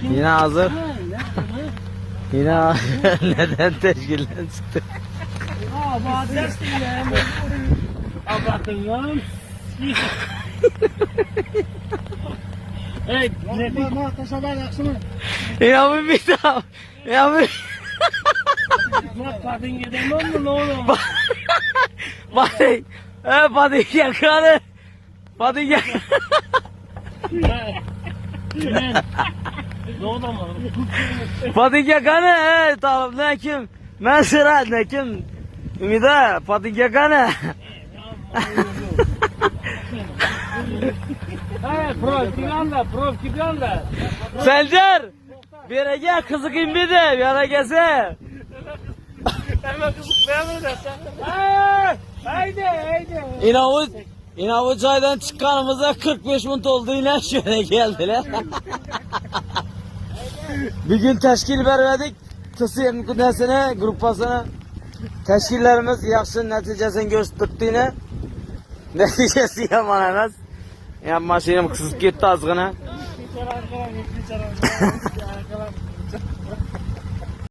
Yine hazır. Yine neden teşkilden çıktık? Hey, ne taşalar yaksın. Ya bu bir daha. Ya bu. Kadın gidemem mi ne olur? Patik. Patik yakanı. Patik yakanı. Ne olur mu? Patik yakanı. Tamam ne kim? Ben sıra ne kim? Ümide patik yakanı. Hey, prof kibiranda. Sencer. Bir yere gel kızı kim bir de bir yere gelse. Hemen kızık beğenmedi sen. Haydi. İnavuz çaydan çıkanımıza 45 minut oldu yine şöyle geldiler. Bir gün teşkil vermedik. Tısıyım kudnesine, grupasına. Teşkillerimiz yaxşı neticesini gösterdiğine. Neticesi yaman emas. Ya maşinam kısıp gitti azgına. Bir çaran.